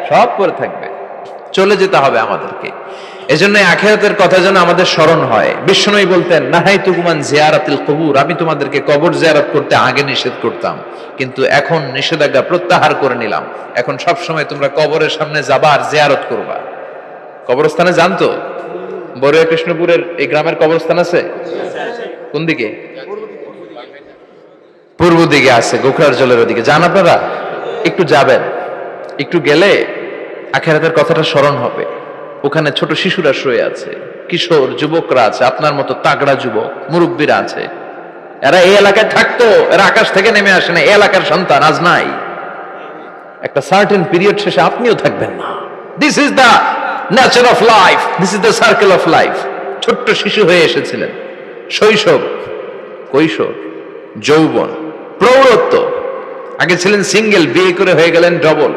সব পরে থাকবে, চলে যেতে হবে আমাদেরকে। এজন্য আখিরাতের কথা যেন আমাদের স্মরণ হয়। বিশ্বনবী বলতেন, নাহাইতুকুমান জিয়ারাতিল কবুর, আমি তোমাদেরকে কবর জিয়ারত করতে আগে নিষেধ করতাম, কিন্তু এখন নিষেধাজ্ঞা প্রত্যাহার করে নিলাম। এখন সব সময় তোমরা কবরের সামনে যাবা আর জিয়ারত করবা। কবরস্থানে জানতো বড়ুয়া কৃষ্ণপুরের এই গ্রামের কবরস্থান আছে কোন দিকে? পূর্ব দিকে আছে, গোখরার জলের ওদিকে। যান আপনারা, একটু যাবেন, একটু গেলে আখিরাতের কথাটা স্মরণ হবে। ওখানে ছোট শিশুরা শুয়ে আছে, কিশোর যুবকরা আছে, আপনার মতো তাগড়া যুবক, মুরব্বীরা আছে। এরা এই এলাকায় থাকতো, এরা আকাশ থেকে নেমে আসে না, এই এলাকার সন্তান, আজ নাই। একটা সার্টেন পিরিয়ড শেষে আপনিও থাকবেন না। This is the nature of life, this is the circle of life. ছোট্ট শিশু হয়ে এসেছিলেন, শৈশব, কৈশোর, যৌবন, প্রৌঢ়ত্ব। আগে ছিলেন সিঙ্গেল, বিয়ে করে হয়ে গেলেন ডবল।